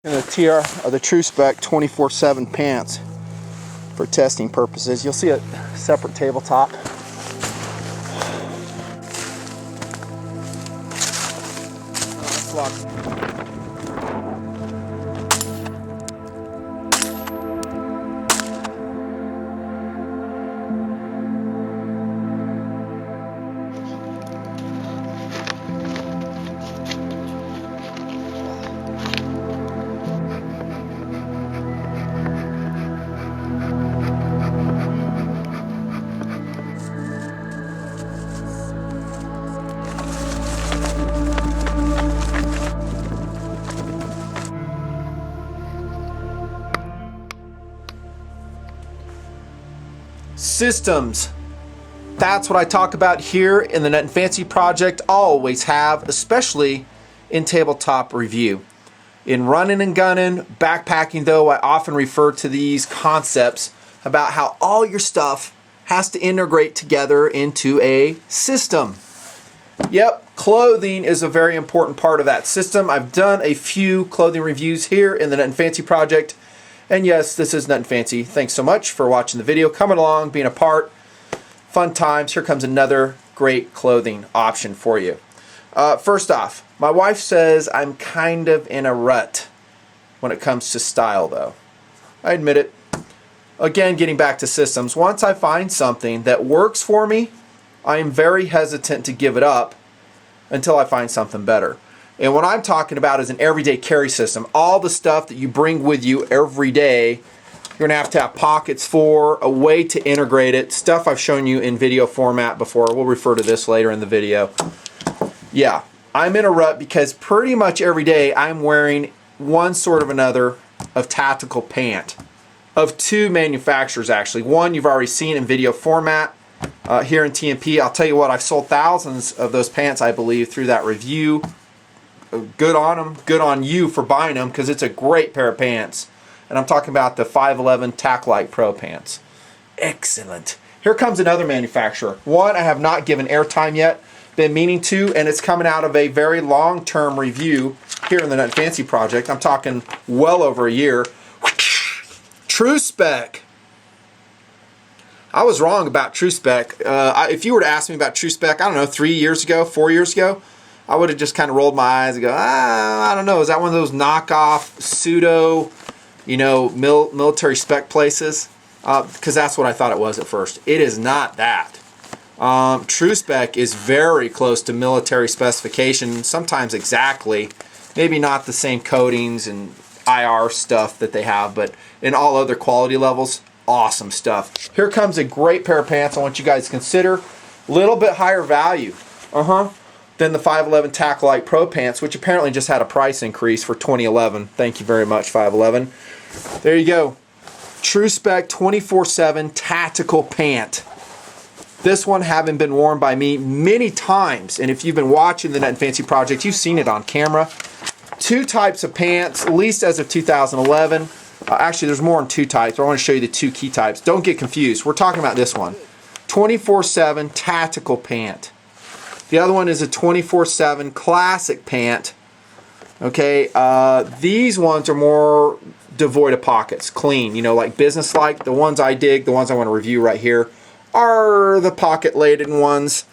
And the TR are the Tru-Spec 24/7 pants for testing purposes. You'll see a separate tabletop. It's locked. Systems. That's what I talk about here in the Nutnfancy project. Always have, especially in tabletop review. In running and gunning, backpacking though, I often refer to these concepts about how all your stuff has to integrate together into a system. Yep, clothing is a very important part of that system. I've done a few clothing reviews here in the Nutnfancy project. And yes, this is Nutnfancy. Thanks so much for watching the video, coming along, being a part. Fun times. Here comes another great clothing option for you. First off, my wife says I'm kind of in a rut when it comes to style though. I admit it. Again, getting back to systems, once I find something that works for me, I am very hesitant to give it up until I find something better. And what I'm talking about is an everyday carry system. All the stuff that you bring with you every day, you're going to have pockets for, a way to integrate it. Stuff I've shown you in video format before. We'll refer to this later in the video. Yeah, I'm in a rut because pretty much every day I'm wearing one sort of another of tactical pant. Of two manufacturers actually. One you've already seen in video format here in TMP. I'll tell you what, I've sold thousands of those pants I believe through that review. Good on them, good on you for buying them because it's a great pair of pants. And I'm talking about the 511 Tac-Lite Pro pants. Excellent. Here comes another manufacturer. One I have not given airtime yet, been meaning to, and it's coming out of a very long-term review here in the Nutnfancy project. I'm talking well over a year. Tru-Spec. I was wrong about Tru-Spec. If you were to ask me about Tru-Spec, I don't know, 3 years ago, 4 years ago, I would have just kind of rolled my eyes and go, I don't know, is that one of those knockoff, pseudo, military spec places? Because that's what I thought it was at first. It is not that. Tru-Spec is very close to military specification, sometimes exactly. Maybe not the same coatings and IR stuff that they have, but in all other quality levels, awesome stuff. Here comes a great pair of pants I want you guys to consider. A little bit higher value. Than the 511 Tac-Lite Pro pants, which apparently just had a price increase for 2011. Thank you very much, 511. There you go. Tru-Spec 24/7 tactical pant. This one having been worn by me many times, and if you've been watching the Nutnfancy project, you've seen it on camera. Two types of pants, at least as of 2011. Actually, there's more than two types. I want to show you the two key types. Don't get confused. We're talking about this one. 24/7 tactical pant. The other one is a 24/7 classic pant. Okay, these ones are more devoid of pockets, clean, like business-like. The ones I dig, the ones I want to review right here, are the pocket-laden ones.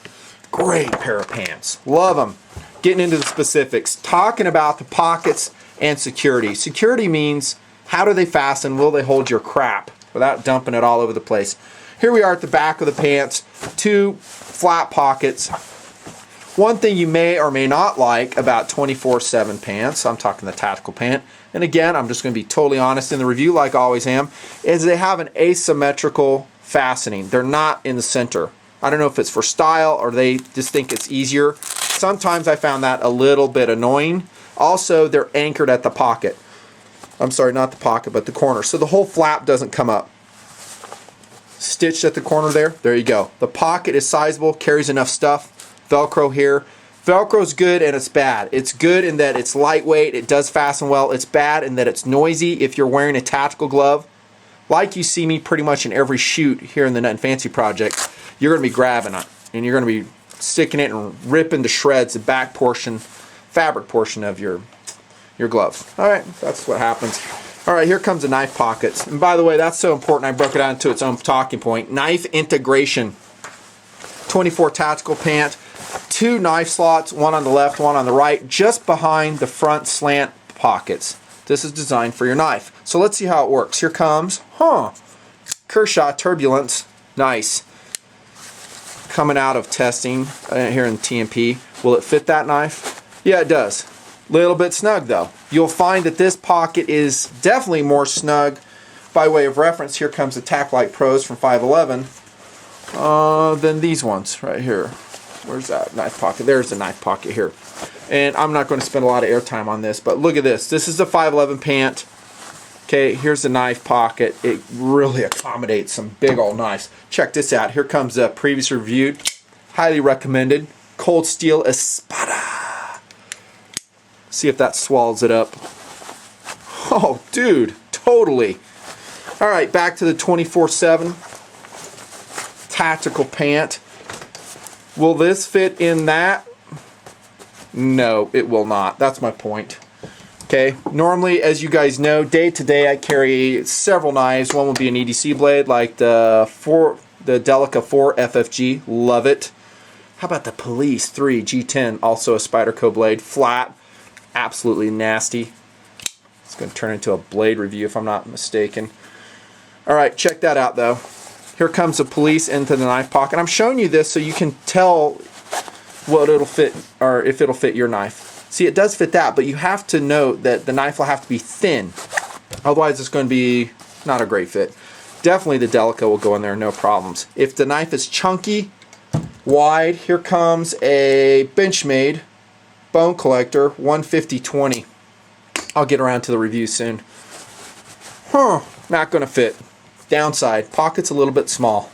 Great pair of pants. Love them. Getting into the specifics. Talking about the pockets and security. Security means how do they fasten? Will they hold your crap without dumping it all over the place? Here we are at the back of the pants. Two flat pockets. One thing you may or may not like about 24/7 pants, I'm talking the tactical pant, and again, I'm just going to be totally honest in the review like I always am, is they have an asymmetrical fastening. They're not in the center. I don't know if it's for style or they just think it's easier. Sometimes I found that a little bit annoying. Also, they're anchored at the pocket. I'm sorry, not the pocket, but the corner. So the whole flap doesn't come up. Stitched at the corner there. There you go. The pocket is sizable, carries enough stuff. Velcro here. Velcro's good and it's bad. It's good in that it's lightweight, it does fasten well. It's bad in that it's noisy if you're wearing a tactical glove. Like you see me pretty much in every shoot here in the Nutnfancy project, you're going to be grabbing it and you're going to be sticking it and ripping to shreds the back portion, fabric portion of your your glove. All right, that's what happens. All right, here comes the knife pockets. And by the way, that's so important, I broke it out into its own talking point. Knife integration. 24 tactical pant, 2 knife slots, one on the left, one on the right, just behind the front slant pockets. This is designed for your knife. So let's see how it works. Here comes, Kershaw Turbulence. Nice. Coming out of testing here in TMP. Will it fit that knife? Yeah, it does. Little bit snug though. You'll find that this pocket is definitely more snug. By way of reference, here comes the Tac-Lite Pros from 511 than these ones right here. Where's that knife pocket? There's the knife pocket here. And I'm not going to spend a lot of airtime on this, but look at this. This is the 511 pant. Okay, here's the knife pocket. It really accommodates some big old knives. Check this out. Here comes the previous reviewed, highly recommended Cold Steel Espada. See if that swallows it up. Oh, dude, totally. All right, back to the 24/7 tactical pant. Will this fit in that? No, it will not. That's my point. Okay, normally, as you guys know, day to day I carry several knives. One will be an EDC blade, like the Delica 4 FFG. Love it. How about the Police 3 G10, also a Spyderco blade, flat. Absolutely nasty. It's going to turn into a blade review if I'm not mistaken. Alright, check that out though. Here comes the Police into the knife pocket. I'm showing you this so you can tell what it'll fit, or if it'll fit your knife. See, it does fit that, but you have to note that the knife will have to be thin. Otherwise it's going to be not a great fit. Definitely the Delica will go in there, no problems. If the knife is chunky, wide, here comes a Benchmade Bone Collector 150/20. I'll get around to the review soon. Not going to fit. Downside, pocket's a little bit small.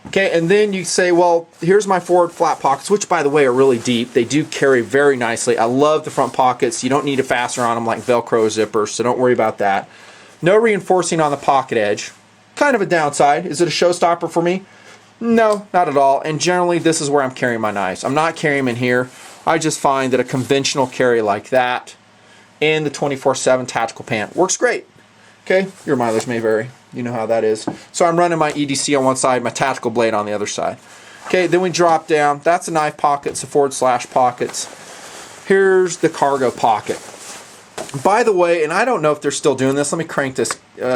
Okay, and then you say, well, here's my forward flat pockets, which by the way are really deep. They do carry very nicely. I love the front pockets. You don't need a fastener on them like Velcro zippers, so don't worry about that. No reinforcing on the pocket edge. Kind of a downside. Is it a showstopper for me? No, not at all. And generally, this is where I'm carrying my knives. I'm not carrying them in here. I just find that a conventional carry like that in the 24/7 tactical pant works great. Okay, your mileage may vary. You know how that is. So I'm running my EDC on one side, my tactical blade on the other side. Okay, then we drop down. That's the knife pockets, the forward slash pockets. Here's the cargo pocket. By the way, and I don't know if they're still doing this, let me crank this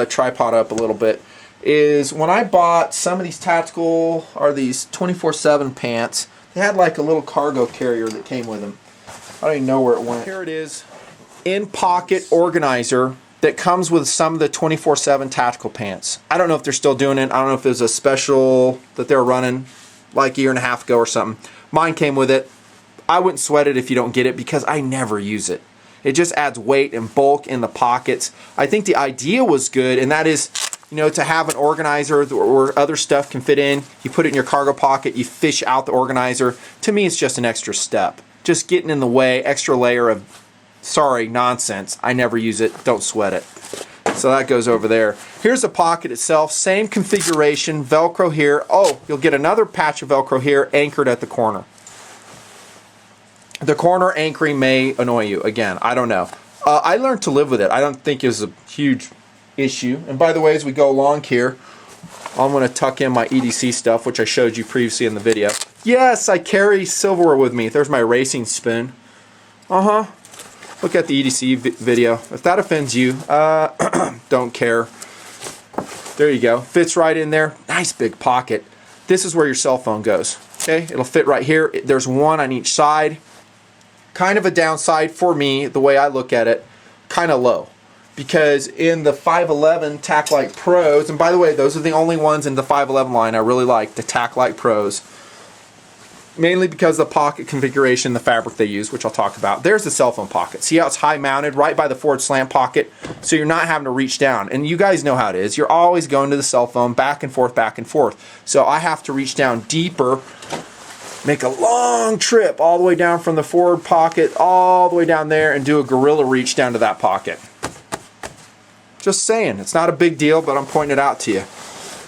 tripod up a little bit, is when I bought some of these tactical, or these 24/7 pants, they had like a little cargo carrier that came with them. I don't even know where it went. Here it is, in-pocket organizer that comes with some of the 24/7 tactical pants. I don't know if they're still doing it. I don't know if there's a special that they're running like a year and a half ago or something. Mine came with it. I wouldn't sweat it if you don't get it because I never use it. It just adds weight and bulk in the pockets. I think the idea was good, and that is, you know, to have an organizer where other stuff can fit in. You put it in your cargo pocket, you fish out the organizer. To me, it's just an extra step. Just getting in the way, extra layer of, sorry, nonsense. I never use it. Don't sweat it. So that goes over there. Here's the pocket itself. Same configuration. Velcro here. Oh, you'll get another patch of Velcro here anchored at the corner. The corner anchoring may annoy you. Again, I don't know. I learned to live with it. I don't think it's a huge issue. And by the way, as we go along here, I'm going to tuck in my EDC stuff, which I showed you previously in the video. Yes, I carry silverware with me. There's my racing spoon. Look at the EDC video. If that offends you, don't care. There you go. Fits right in there. Nice big pocket. This is where your cell phone goes. Okay, it'll fit right here. There's one on each side. Kind of a downside for me, the way I look at it, kind of low. Because in the 511 Tac-Lite Pros, and by the way, those are the only ones in the 511 line I really like, the Tac-Lite Pros. Mainly because of the pocket configuration, the fabric they use, which I'll talk about. There's the cell phone pocket. See how it's high mounted right by the forward slant pocket? So you're not having to reach down. And you guys know how it is. You're always going to the cell phone back and forth, back and forth. So I have to reach down deeper, make a long trip all the way down from the forward pocket all the way down there and do a gorilla reach down to that pocket. Just saying. It's not a big deal, but I'm pointing it out to you.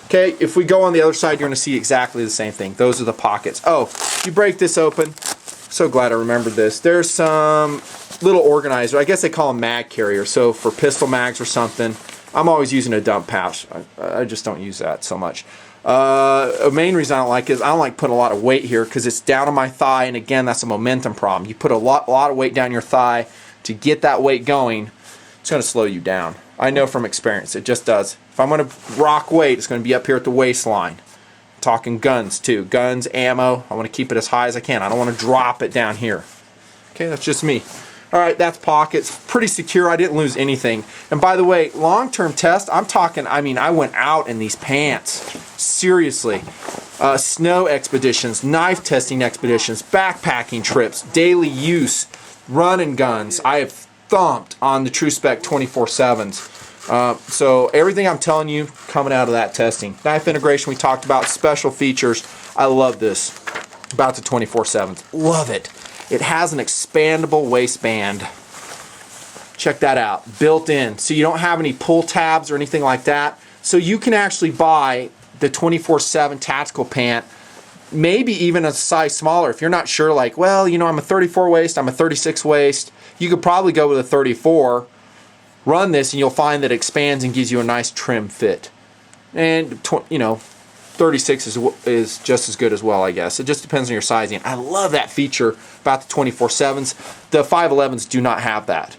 Okay, if we go on the other side, you're going to see exactly the same thing. Those are the pockets. Oh, you break this open. So glad I remembered this. There's some little organizer. I guess they call them mag carriers. So for pistol mags or something, I'm always using a dump pouch. I just don't use that so much. A main reason I don't like it is I don't like putting a lot of weight here because it's down on my thigh, and again, that's a momentum problem. You put a lot of weight down your thigh to get that weight going, it's going to slow you down. I know from experience, it just does. If I'm going to rock weight, it's going to be up here at the waistline. Talking guns too. Guns, ammo, I want to keep it as high as I can. I don't want to drop it down here. Okay, that's just me. Alright, that's pockets. Pretty secure. I didn't lose anything. And by the way, long-term test, I'm talking, I mean, I went out in these pants. Seriously. Snow expeditions, knife testing expeditions, backpacking trips, daily use, running guns. I have thumped on the Tru-Spec 24/7s. So everything I'm telling you coming out of that testing. Knife integration we talked about, special features. I love this about the 24/7s. Love it. It has an expandable waistband. Check that out. Built in. So you don't have any pull tabs or anything like that. So you can actually buy the 24/7 tactical pant, maybe even a size smaller. If you're not sure, like, well, you know, I'm a 34 waist, I'm a 36 waist, you could probably go with a 34, run this, and you'll find that it expands and gives you a nice trim fit. And, you know, 36 is just as good as well, I guess. It just depends on your sizing. I love that feature about the 24/7s. The 511s do not have that.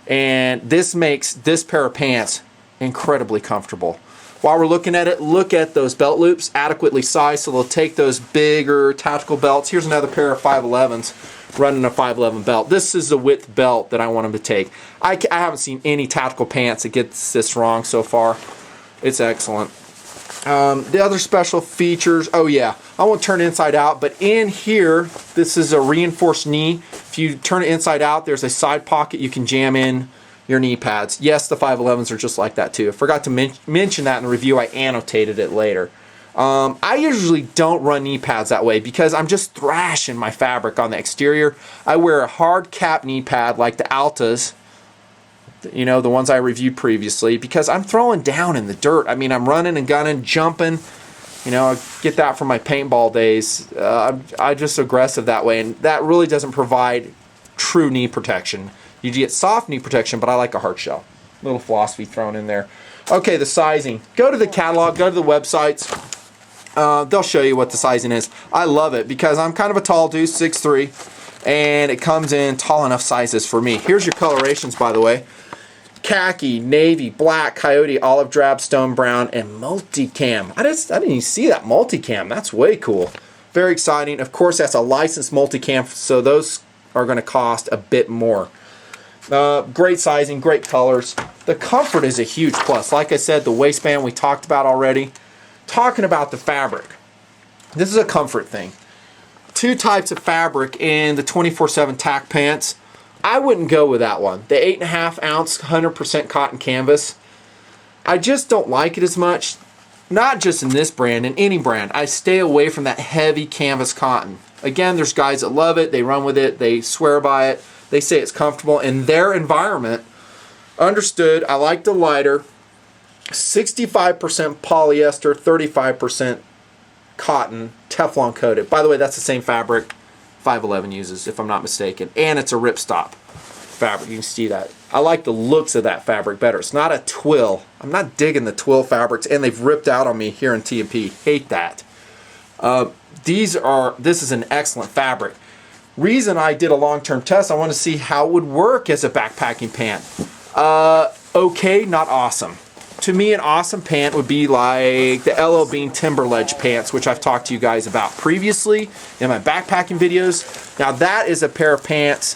And this makes this pair of pants incredibly comfortable. While we're looking at it, look at those belt loops, adequately sized, so they'll take those bigger tactical belts. Here's another pair of 511s running a 511 belt. This is the width belt that I want them to take. I haven't seen any tactical pants that gets this wrong so far. It's excellent. The other special features, oh yeah, I won't turn it inside out, but in here, this is a reinforced knee. If you turn it inside out, there's a side pocket you can jam in your knee pads. Yes, the 511s are just like that too. I forgot to mention that in the review. I annotated it later. I usually don't run knee pads that way because I'm just thrashing my fabric on the exterior. I wear a hard cap knee pad like the Altas, you know, the ones I reviewed previously, because I'm throwing down in the dirt. I mean, I'm running and gunning, jumping. You know, I get that from my paintball days. I'm just aggressive that way, and that really doesn't provide true knee protection. You get soft knee protection, but I like a hard shell. Little philosophy thrown in there. Okay, the sizing. Go to the catalog, go to the websites. They'll show you what the sizing is. I love it because I'm kind of a tall dude, 6'3", and it comes in tall enough sizes for me. Here's your colorations, by the way. Khaki, navy, black, coyote, olive drab, stone brown, and multicam. I didn't even see that multicam. That's way cool. Very exciting. Of course, that's a licensed multicam, so those are going to cost a bit more. Great sizing, great colors. The comfort is a huge plus. Like I said, the waistband we talked about already. Talking about the fabric. This is a comfort thing. Two types of fabric in the 24/7 tack pants. I wouldn't go with that one. The 8.5 ounce 100% cotton canvas. I just don't like it as much. Not just in this brand, in any brand. I stay away from that heavy canvas cotton. Again, there's guys that love it, they run with it, they swear by it, they say it's comfortable in their environment. Understood. I like the lighter. 65% polyester, 35% cotton, Teflon coated. By the way, that's the same fabric 511 uses, if I'm not mistaken. And it's a ripstop fabric. You can see that. I like the looks of that fabric better. It's not a twill. I'm not digging the twill fabrics, and they've ripped out on me here in T&P. Hate that. This is an excellent fabric. Reason I did a long-term test, I want to see how it would work as a backpacking pant. Okay, not awesome. To me, an awesome pant would be like the LL Bean Timber Ledge pants, which I've talked to you guys about previously in my backpacking videos. Now that is a pair of pants,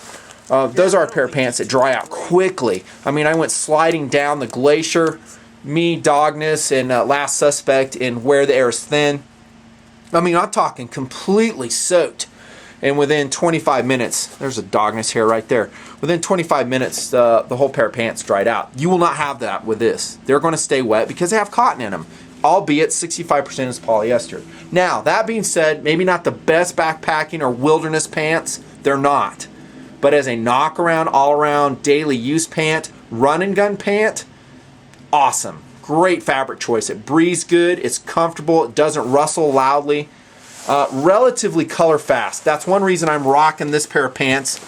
those are a pair of pants that dry out quickly. I mean, I went sliding down the glacier, me, Dogness, and Last Suspect in Where the Air is Thin. I mean, I'm talking completely soaked. And within 25 minutes, there's a Dogness hair right there. Within 25 minutes, the whole pair of pants dried out. You will not have that with this. They're going to stay wet because they have cotton in them, albeit 65% is polyester. Now, that being said, maybe not the best backpacking or wilderness pants. They're not. But as a knock-around, all-around, daily use pant, run-and-gun pant, awesome. Great fabric choice. It breathes good. It's comfortable. It doesn't rustle loudly. Relatively color fast. That's one reason I'm rocking this pair of pants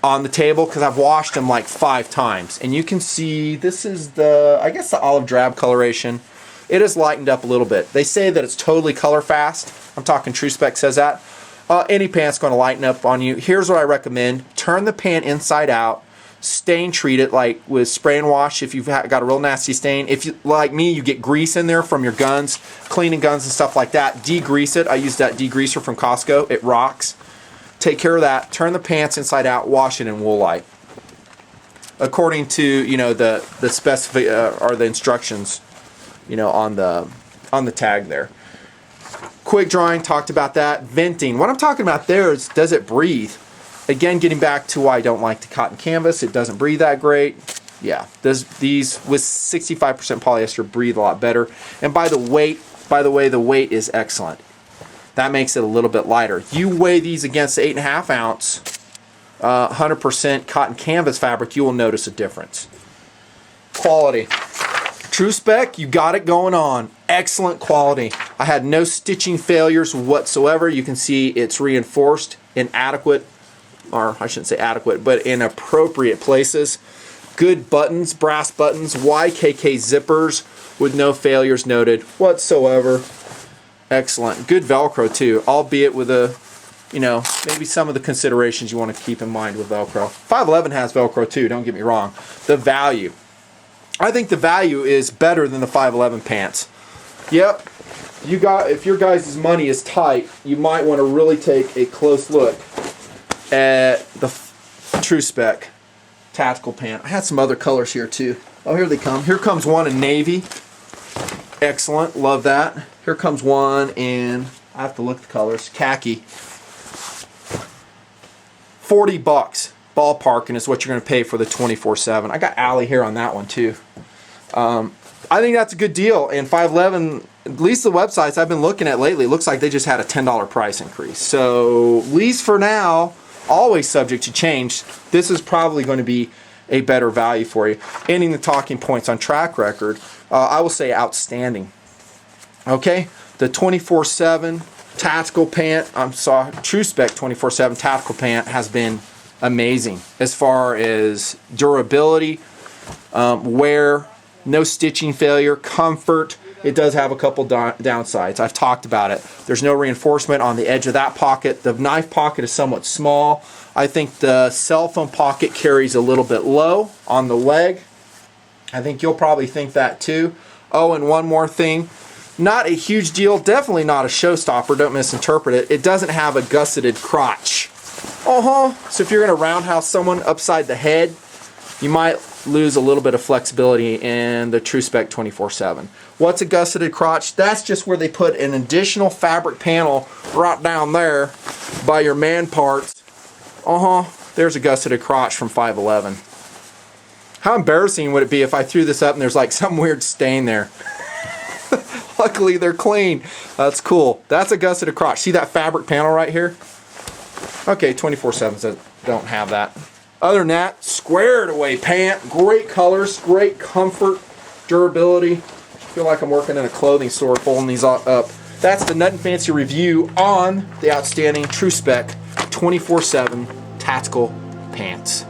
on the table, because I've washed them like 5 times. And you can see this is the, I guess, the olive drab coloration. It has lightened up a little bit. They say that it's totally color fast. I'm talking Tru-Spec says that. Any pant's going to lighten up on you. Here's what I recommend. Turn the pant inside out. Stain treat it like with spray and wash if you've got a real nasty stain. If you, like me, you get grease in there from your guns, cleaning guns and stuff like that, degrease it. I use that degreaser from Costco. It rocks. Take care of that. Turn the pants inside out. Wash it in Woolite, according to, you know, the specific or the instructions, you know, on the tag there. Quick drying, talked about that. Venting. What I'm talking about there is, does it breathe? Again, getting back to why I don't like the cotton canvas. It doesn't breathe that great. Yeah, these with 65% polyester breathe a lot better. And by the way, the weight is excellent. That makes it a little bit lighter. You weigh these against the 8.5 ounce 100% cotton canvas fabric, you will notice a difference. Quality. Tru-Spec, you got it going on. Excellent quality. I had no stitching failures whatsoever. You can see it's reinforced in adequate, or I shouldn't say adequate, but in appropriate places. Good buttons, brass buttons, YKK zippers with no failures noted whatsoever. Excellent. Good Velcro too, albeit with a, you know, maybe some of the considerations you want to keep in mind with Velcro. 511 has Velcro too, don't get me wrong. The value. I think the value is better than the 511 pants. Yep. If your guys' money is tight, you might want to really take a close look at the Tru-Spec tactical pant. I had some other colors here too. Oh, here they come. Here comes one in navy. Excellent. Love that. Here comes one in, I have to look at the colors, khaki. $40 ballparking is what you're going to pay for the 24/7. I got Allie here on that one too. I think that's a good deal. And 511, at least the websites I've been looking at lately, looks like they just had a $10 price increase. So at least for now, always subject to change, this is probably going to be a better value for you. Ending the talking points on track record, I will say outstanding. Okay, the 24/7 tactical pant, Tru-Spec 24/7 tactical pant has been amazing as far as durability, wear, no stitching failure, comfort. It does have a couple downsides. I've talked about it. There's no reinforcement on the edge of that pocket. The knife pocket is somewhat small. I think the cell phone pocket carries a little bit low on the leg. I think you'll probably think that too. Oh, and one more thing. Not a huge deal, definitely not a showstopper, don't misinterpret it. It doesn't have a gusseted crotch. So if you're going to roundhouse someone upside the head, you might lose a little bit of flexibility in the Tru-Spec 24/7. What's a gusseted crotch? That's just where they put an additional fabric panel right down there by your man parts. There's a gusseted crotch from 511. How embarrassing would it be if I threw this up and there's like some weird stain there? Luckily they're clean. That's cool. That's a gusseted crotch. See that fabric panel right here? Okay, 24/7s don't have that. Other than that, squared away pant. Great colors, great comfort, durability. I feel like I'm working in a clothing store folding these up. That's the Nutnfancy review on the outstanding Tru-Spec 24/7 tactical pants.